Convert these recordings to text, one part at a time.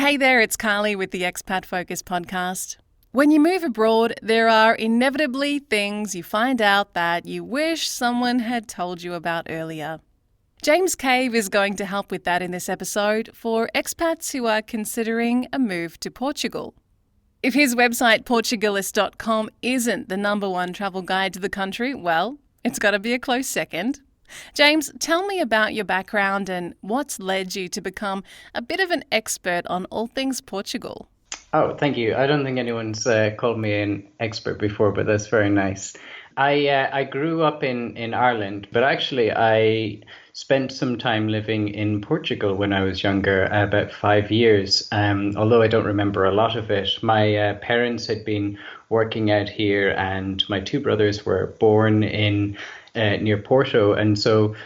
Hey there, it's Carly with the Expat Focus podcast. When you move abroad, there are inevitably things you find out that you wish someone had told you about earlier. James Cave is going to help with that in this episode for expats who are considering a move to Portugal. If his website Portugalist.com isn't the number one travel guide to the country, well, it's got to be a close second. James, tell me about your background and what's led you to become a bit of an expert on all things Portugal. Oh, thank you. I don't think anyone's called me an expert before, but that's very nice. I grew up in Ireland, but actually I spent some time living in Portugal when I was younger, about 5 years. Although I don't remember a lot of it. My parents had been working out here, and my two brothers were born in near Porto, and so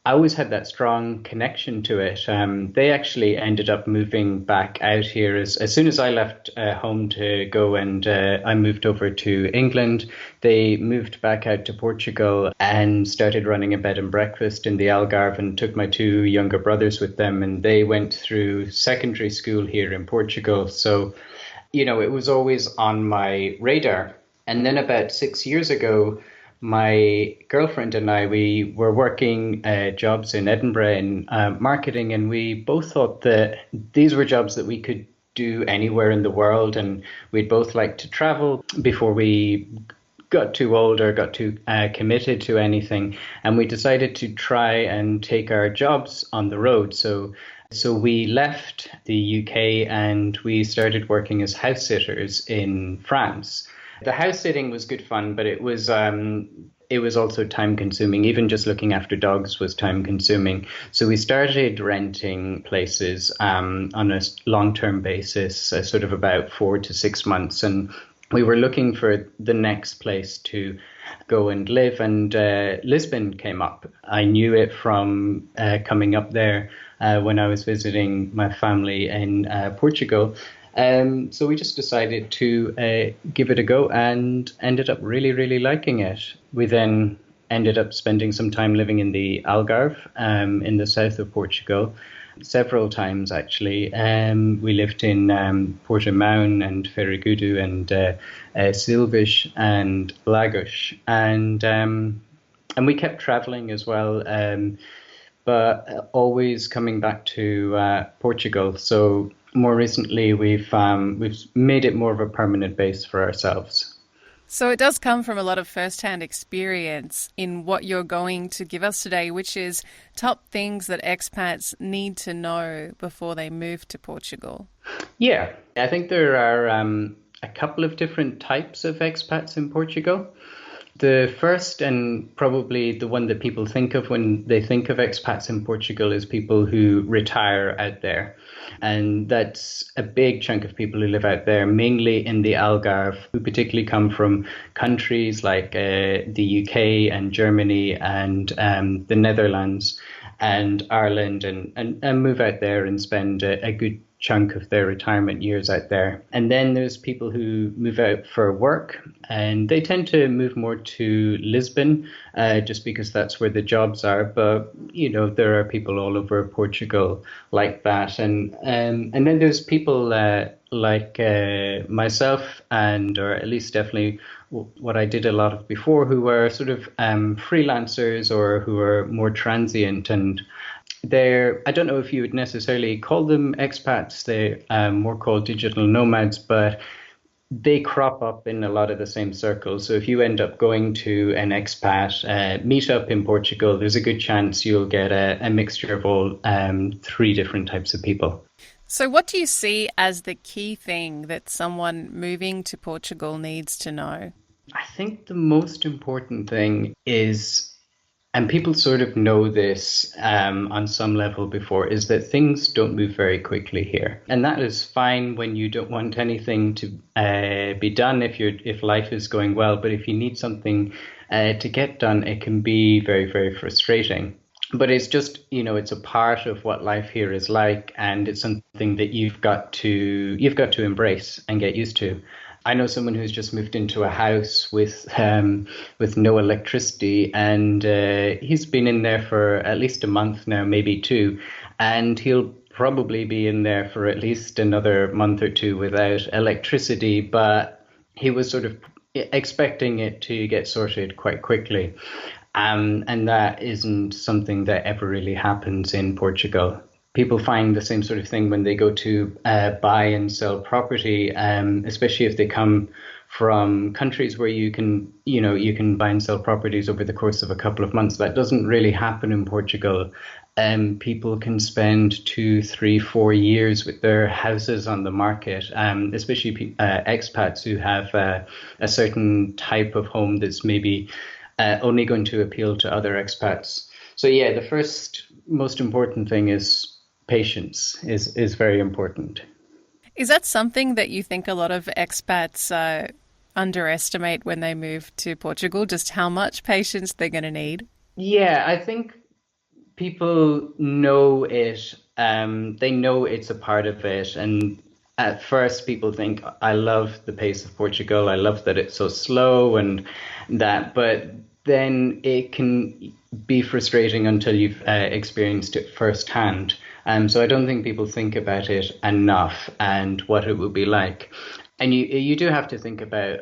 I always had that strong connection to it. They actually ended up moving back out here as soon as I left home to go, and I moved over to England. They moved back out to Portugal and started running a bed and breakfast in the Algarve, and took my two younger brothers with them, and they went through secondary school here in Portugal. So, it was always on my radar. And then about 6 years ago, my girlfriend and I, we were working jobs in Edinburgh in marketing, and we both thought that these were jobs that we could do anywhere in the world, and we'd both like to travel before we got too old or got too committed to anything. And we decided to try and take our jobs on the road. So we left the UK and we started working as house sitters in France. The house sitting was good fun, but it was also time consuming. Even just looking after dogs was time consuming. So we started renting places on a long-term basis, sort of about 4 to 6 months. And we were looking for the next place to go and live, and Lisbon came up. I knew it from coming up there when I was visiting my family in Portugal. So we just decided to give it a go and ended up really, really liking it. We then ended up spending some time living in the Algarve in the south of Portugal, several times actually. We lived in Portimão and Ferragudo and Silves and Lagos, and we kept traveling as well, but always coming back to Portugal. So more recently, we've made it more of a permanent base for ourselves. So it does come from a lot of first-hand experience in what you're going to give us today, which is top things that expats need to know before they move to Portugal. Yeah, I think there are a couple of different types of expats in Portugal. The first, and probably the one that people think of when they think of expats in Portugal, is people who retire out there. And that's a big chunk of people who live out there, mainly in the Algarve, who particularly come from countries like the UK and Germany and the Netherlands and Ireland, and move out there and spend a good chunk of their retirement years out there. And then there's people who move out for work, and they tend to move more to Lisbon just because that's where the jobs are. But there are people all over Portugal like that, and then there's people like myself, or at least definitely what I did a lot of before, who were sort of freelancers or who are more transient, and I don't know if you would necessarily call them expats. They're more called digital nomads, but they crop up in a lot of the same circles. So if you end up going to an expat meetup in Portugal, there's a good chance you'll get a mixture of all three different types of people. So what do you see as the key thing that someone moving to Portugal needs to know? I think the most important thing is, and people sort of know this on some level before, is that things don't move very quickly here. And that is fine when you don't want anything to be done, if life is going well. But if you need something to get done, it can be very, very frustrating. But it's just, it's a part of what life here is like, and it's something that you've got to embrace and get used to. I know someone who's just moved into a house with no electricity, and he's been in there for at least a month now, maybe two, and he'll probably be in there for at least another month or two without electricity, but he was sort of expecting it to get sorted quite quickly. And that isn't something that ever really happens in Portugal. People find the same sort of thing when they go to buy and sell property, especially if they come from countries where you can buy and sell properties over the course of a couple of months. That doesn't really happen in Portugal. People can spend 2, 3, 4 years with their houses on the market, especially expats who have a certain type of home that's maybe only going to appeal to other expats. So yeah, the first most important thing is patience is very important. Is that something that you think a lot of expats underestimate when they move to Portugal, just how much patience they're going to need? Yeah, I think people know it. They know it's a part of it, and at first people think, "I love the pace of Portugal. I love that it's so slow and that." But then it can be frustrating until you've experienced it firsthand. So I don't think people think about it enough and what it will be like. And you do have to think about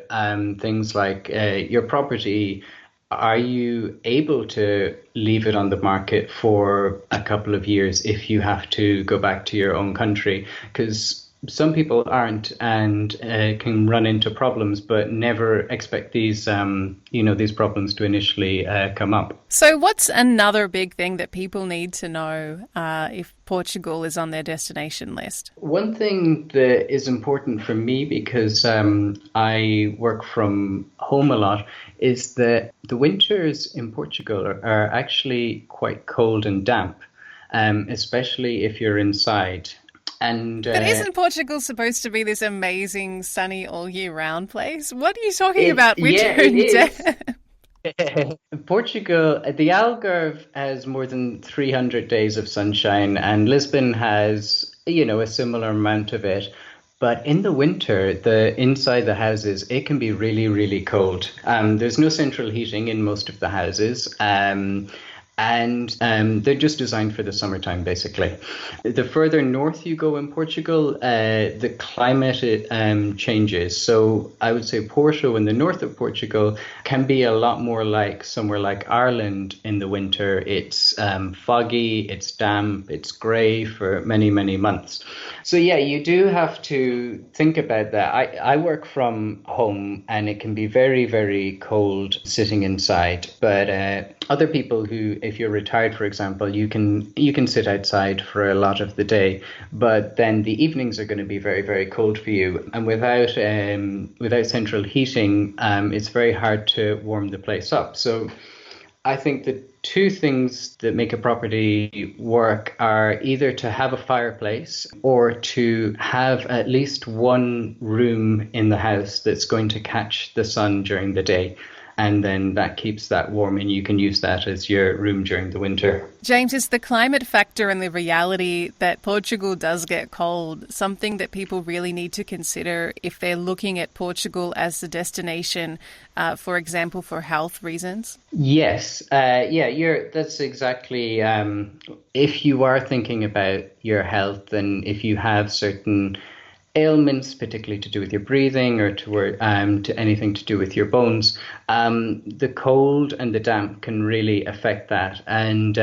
things like your property. Are you able to leave it on the market for a couple of years if you have to go back to your own country? Because some people aren't and can run into problems, but never expect these problems to initially come up. So, what's another big thing that people need to know if Portugal is on their destination list? One thing that is important for me, because I work from home a lot, is that the winters in Portugal are actually quite cold and damp, especially if you're inside. And But isn't Portugal supposed to be this amazing, sunny, all year round place? What are you talking it, about, winter yeah, it and is. death? Portugal, the Algarve has more than 300 days of sunshine, and Lisbon has, a similar amount of it. But in the winter, the inside the houses, it can be really, really cold. There's no central heating in most of the houses. And they're just designed for the summertime, basically. The further north you go in Portugal, the climate changes. So I would say Porto in the north of Portugal can be a lot more like somewhere like Ireland in the winter. It's foggy, it's damp, it's grey for many, many months. So yeah, you do have to think about that. I work from home and it can be very, very cold sitting inside. But other people who, if you're retired, for example, you can sit outside for a lot of the day, but then the evenings are going to be very, very cold for you. And without central heating, it's very hard to warm the place up. So I think the two things that make a property work are either to have a fireplace or to have at least one room in the house that's going to catch the sun during the day. And then that keeps that warm and you can use that as your room during the winter. James, is the climate factor and the reality that Portugal does get cold something that people really need to consider if they're looking at Portugal as a destination, for example, for health reasons? Yes, that's exactly. If you are thinking about your health and if you have certain ailments, particularly to do with your breathing or to anything to do with your bones, the cold and the damp can really affect that. And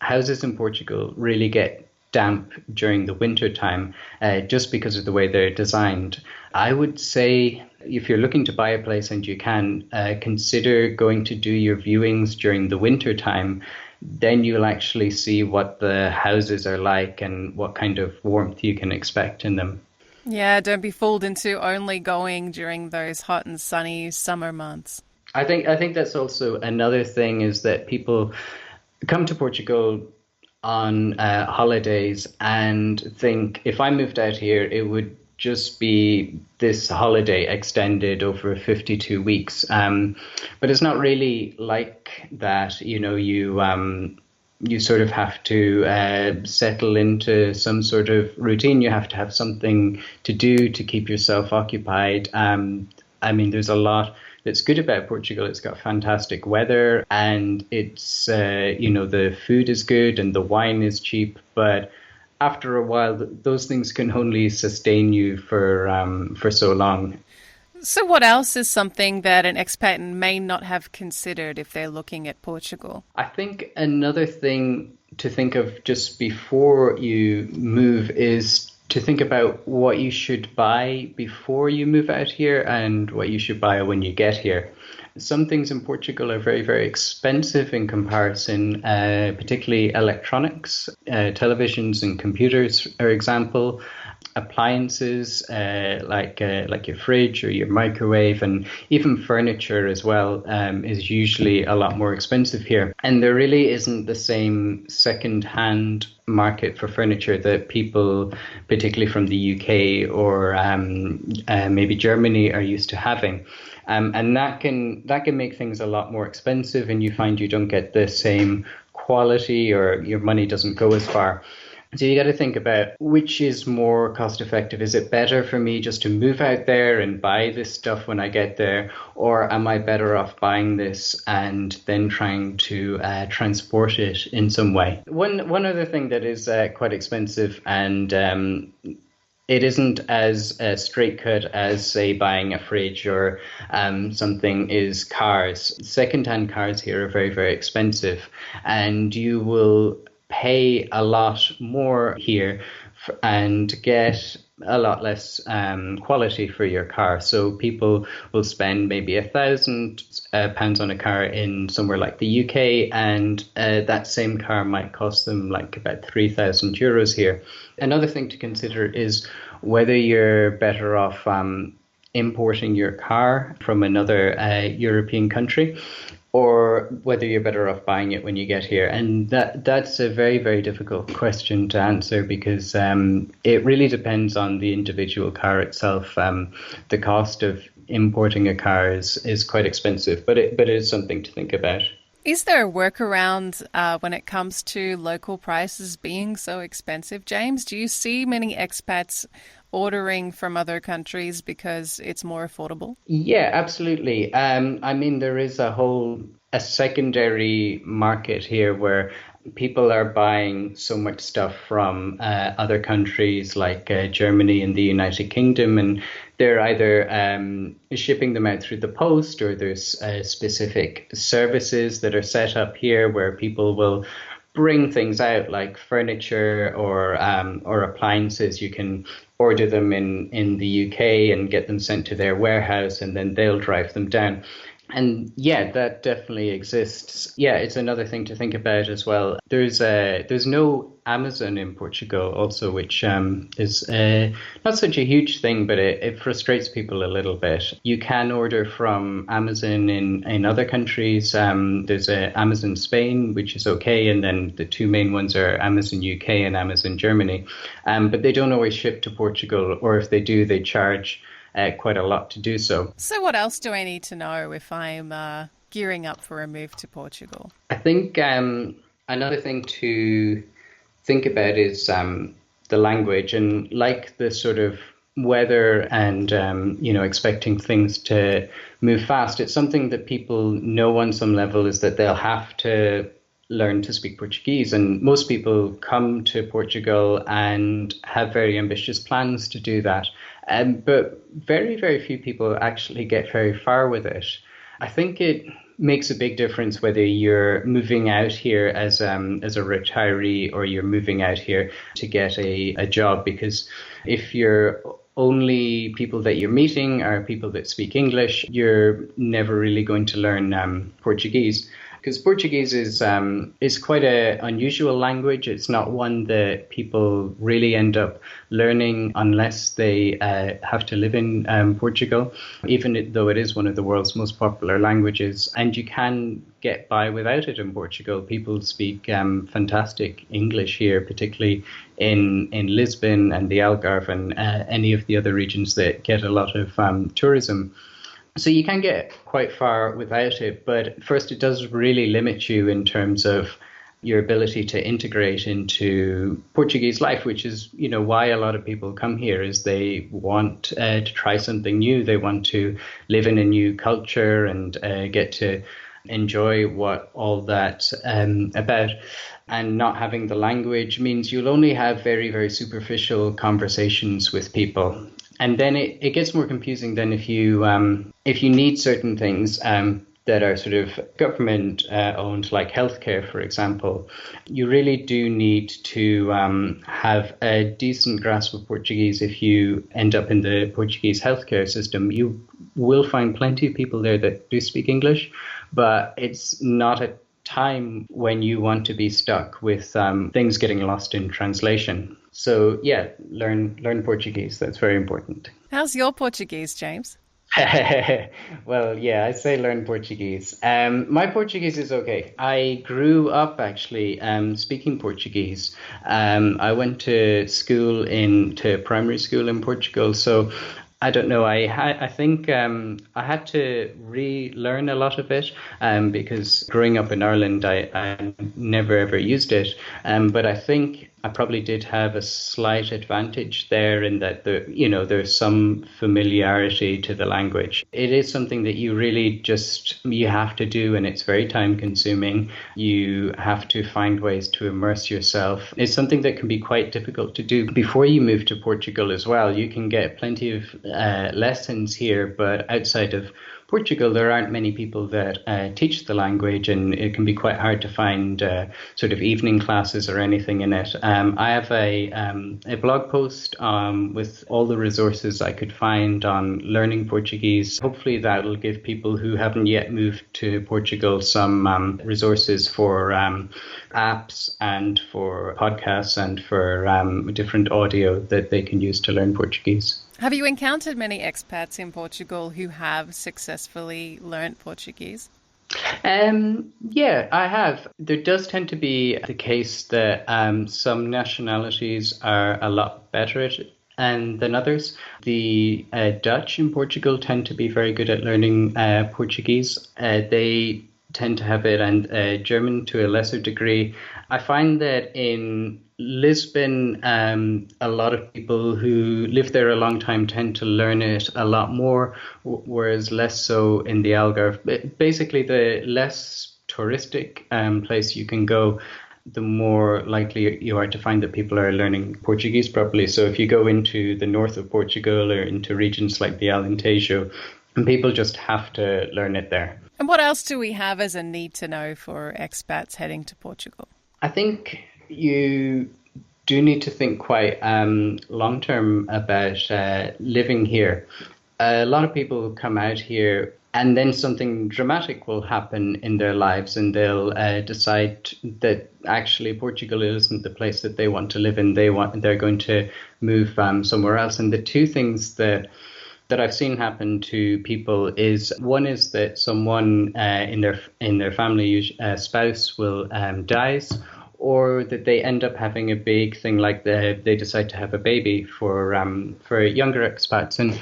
houses in Portugal really get damp during the winter time, just because of the way they're designed. I would say if you're looking to buy a place and you can consider going to do your viewings during the winter time, then you'll actually see what the houses are like and what kind of warmth you can expect in them. Yeah, don't be fooled into only going during those hot and sunny summer months. I think that's also another thing is that people come to Portugal on holidays and think if I moved out here, it would just be this holiday extended over 52 weeks. But it's not really like that. You sort of have to settle into some sort of routine. You have to have something to do to keep yourself occupied. There's a lot that's good about Portugal. It's got fantastic weather and the food is good and the wine is cheap. But after a while, those things can only sustain you for so long. So, what else is something that an expat may not have considered if they're looking at Portugal? I think another thing to think of just before you move is to think about what you should buy before you move out here and what you should buy when you get here. Some things in Portugal are very, very expensive in comparison, particularly electronics, televisions and computers, for example, appliances like your fridge or your microwave, and even furniture as well is usually a lot more expensive here. And there really isn't the same second-hand market for furniture that people, particularly from the UK or maybe Germany, are used to having. And that can make things a lot more expensive, and you find you don't get the same quality, or your money doesn't go as far. So you got to think about which is more cost effective. Is it better for me just to move out there and buy this stuff when I get there, or am I better off buying this and then trying to transport it in some way? One other thing that is quite expensive, and it isn't as straight cut as, say, buying a fridge or something, is cars. Secondhand cars here are very, very expensive, and you will pay a lot more here and get a lot less quality for your car. So people will spend maybe £1,000 on a car in somewhere like the UK, and that same car might cost them like about €3,000 here. Another thing to consider is whether you're better off importing your car from another European country, or whether you're better off buying it when you get here. And that's a very, very difficult question to answer, because it really depends on the individual car itself. The cost of importing a car is quite expensive, but it is something to think about. Is there a workaround when it comes to local prices being so expensive, James? Do you see many expats ordering from other countries because it's more affordable? Yeah, absolutely. I mean, there is a secondary market here where people are buying so much stuff from other countries like Germany and the United Kingdom, and they're either shipping them out through the post, or there's specific services that are set up here where people will bring things out like furniture or appliances. You can order them in the UK and get them sent to their warehouse, and then they'll drive them down. And yeah, that definitely exists. Yeah, it's another thing to think about as well. There's no Amazon in Portugal also, which is not such a huge thing, but it frustrates people a little bit. You can order from Amazon in other countries. There's Amazon Spain, which is okay, and then the two main ones are Amazon UK and Amazon Germany. But they don't always ship to Portugal, or if they do, they charge quite a lot to do so. So, what else do I need to know if I'm gearing up for a move to Portugal? I think another thing to think about is the language, and like the sort of weather and expecting things to move fast. It's something that people know on some level, is that they'll have to learn to speak Portuguese, and most people come to Portugal and have very ambitious plans to do that. But very, very few people actually get very far with it. I think it makes a big difference whether you're moving out here as a retiree, or you're moving out here to get a job, because if you're only people that you're meeting are people that speak English, you're never really going to learn Portuguese. Because Portuguese is quite an unusual language. It's not one that people really end up learning unless they have to live in Portugal, even though it is one of the world's most popular languages. And you can get by without it in Portugal. People speak fantastic English here, particularly in Lisbon and the Algarve and any of the other regions that get a lot of tourism. So you can get quite far without it, but first it does really limit you in terms of your ability to integrate into Portuguese life, which is, why a lot of people come here, is they want to try something new. They want to live in a new culture and get to enjoy what all that about. And not having the language means you'll only have very, very superficial conversations with people. And then it gets more confusing than if you need certain things that are sort of government owned, like healthcare, for example. You really do need to have a decent grasp of Portuguese. If you end up in the Portuguese healthcare system, you will find plenty of people there that do speak English, but it's not a time when you want to be stuck with things getting lost in translation. So yeah, learn Portuguese. That's very important. How's your Portuguese, James? Well, yeah, I say learn Portuguese. My Portuguese is okay. I grew up actually speaking Portuguese. I went to primary school in Portugal, so I don't know. I think I had to relearn a lot of it because growing up in Ireland, I never ever used it. But I think I probably did have a slight advantage there in that there's some familiarity to the language. It is something that you have to do, and it's very time consuming. You have to find ways to immerse yourself. It's something that can be quite difficult to do before you move to Portugal as well. You can get plenty of lessons here, but outside of Portugal, there aren't many people that teach the language, and it can be quite hard to find sort of evening classes or anything in it. I have a blog post with all the resources I could find on learning Portuguese. Hopefully that will give people who haven't yet moved to Portugal some resources for apps and for podcasts and for different audio that they can use to learn Portuguese. Have you encountered many expats in Portugal who have successfully learnt Portuguese? Yeah, I have. There does tend to be the case that some nationalities are a lot better at it than others. The Dutch in Portugal tend to be very good at learning Portuguese. They tend to have it, and German to a lesser degree. I find that in Lisbon, a lot of people who live there a long time tend to learn it a lot more, whereas less so in the Algarve. Basically, the less touristic place you can go, the more likely you are to find that people are learning Portuguese properly. So if you go into the north of Portugal or into regions like the Alentejo, people just have to learn it there. And what else do we have as a need to know for expats heading to Portugal? I think you do need to think quite long term about living here. A lot of people come out here and then something dramatic will happen in their lives, and they'll decide that actually Portugal isn't the place that they want to live in. They're going to move somewhere else. And the two things that I've seen happen to people is one is that someone in their family, spouse, will dies, or that they end up having a big thing like they decide to have a baby for younger expats. And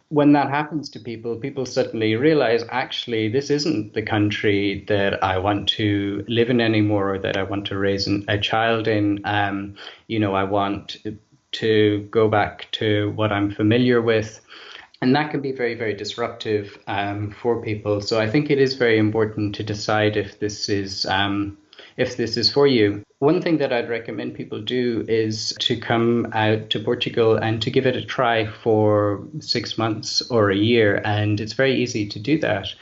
when that happens to people, people suddenly realize, actually, this isn't the country that I want to live in anymore, or that I want to raise a child in. I want to go back to what I'm familiar with. And that can be very, very disruptive for people. So I think it is very important to decide if this is for you. One thing that I'd recommend people do is to come out to Portugal and to give it a try for 6 months or a year. And it's very easy to do that.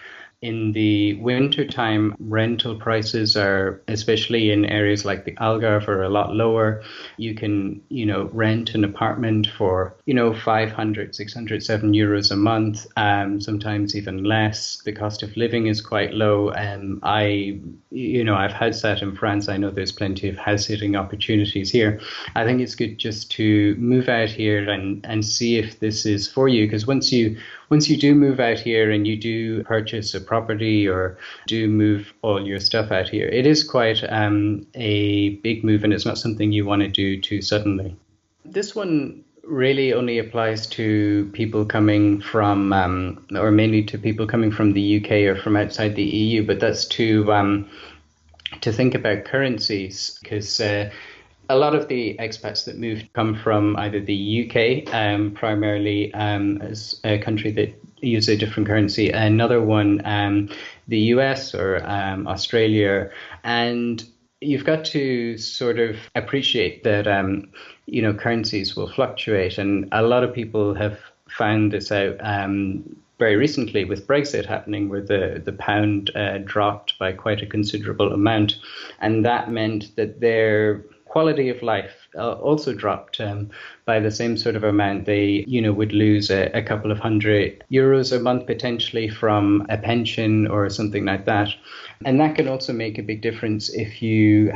In the winter time, rental prices are, especially in areas like the Algarve, are a lot lower. You can, rent an apartment for, 500, 600, €7 a month, sometimes even less. The cost of living is quite low. I've house sat in France. I know there's plenty of house sitting opportunities here. I think it's good just to move out here and see if this is for you, because once you do move out here and you do purchase a property or do move all your stuff out here, it is quite a big move, and it's not something you want to do too suddenly. This one really only applies to people coming from, or mainly to people coming from the UK or from outside the EU, but that's to think about currencies, because a lot of the expats that moved come from either the UK, primarily as a country that uses a different currency. Another one, the US or Australia. And you've got to sort of appreciate that, currencies will fluctuate. And a lot of people have found this out very recently with Brexit happening, where the pound dropped by quite a considerable amount. And that meant that their quality of life also dropped by the same sort of amount. They, would lose a couple of €100 a month potentially from a pension or something like that. And that can also make a big difference if you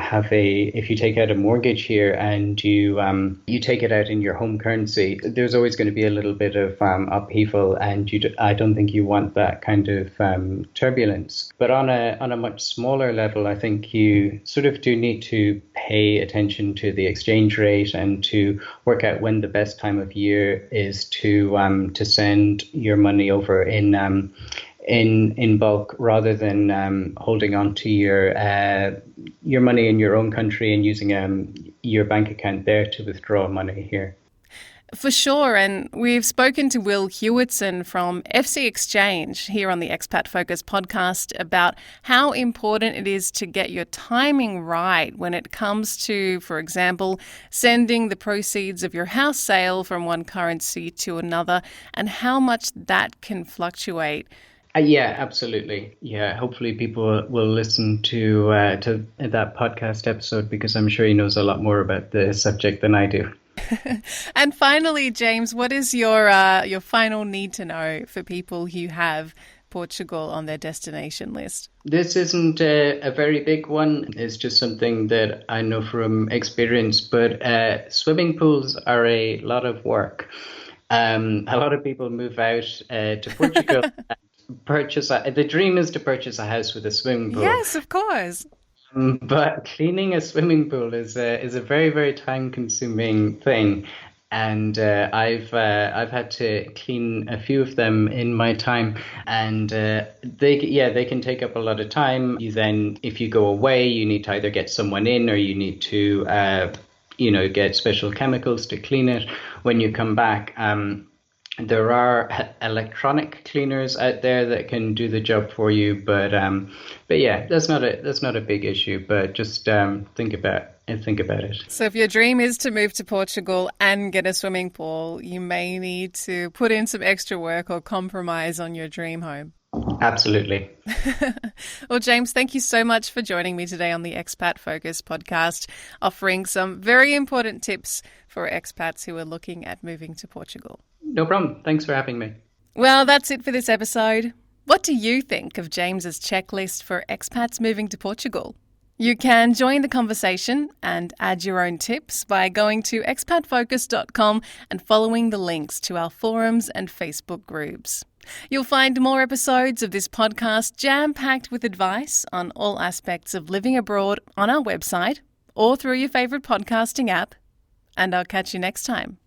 take out a mortgage here and you take it out in your home currency. There's always going to be a little bit of upheaval, and I don't think you want that kind of turbulence. But on a much smaller level, I think you sort of do need to pay attention to the exchange rate and to work out when the best time of year is to send your money over in bulk, rather than holding on to your money in your own country and using your bank account there to withdraw money here. For sure, and we've spoken to Will Hewitson from FC Exchange here on the Expat Focus podcast about how important it is to get your timing right when it comes to, for example, sending the proceeds of your house sale from one currency to another, and how much that can fluctuate. Yeah, absolutely. Yeah, hopefully people will listen to that podcast episode, because I'm sure he knows a lot more about the subject than I do. And finally, James, what is your final need to know for people who have Portugal on their destination list? This isn't a very big one. It's just something that I know from experience, but swimming pools are a lot of work. A lot of people move out to Portugal. The dream is to purchase a house with a swimming pool. Yes, of course. But cleaning a swimming pool is a very, very time-consuming thing, and I've had to clean a few of them in my time, and they can take up a lot of time. If you go away, you need to either get someone in, or you need to get special chemicals to clean it. When you come back, there are electronic cleaners out there that can do the job for you, but yeah, that's not a big issue. But just think about it. So if your dream is to move to Portugal and get a swimming pool, you may need to put in some extra work or compromise on your dream home. Absolutely. Well, James, thank you so much for joining me today on the Expat Focus podcast, offering some very important tips for expats who are looking at moving to Portugal. No problem. Thanks for having me. Well, that's it for this episode. What do you think of James's checklist for expats moving to Portugal? You can join the conversation and add your own tips by going to expatfocus.com and following the links to our forums and Facebook groups. You'll find more episodes of this podcast jam-packed with advice on all aspects of living abroad on our website or through your favourite podcasting app. And I'll catch you next time.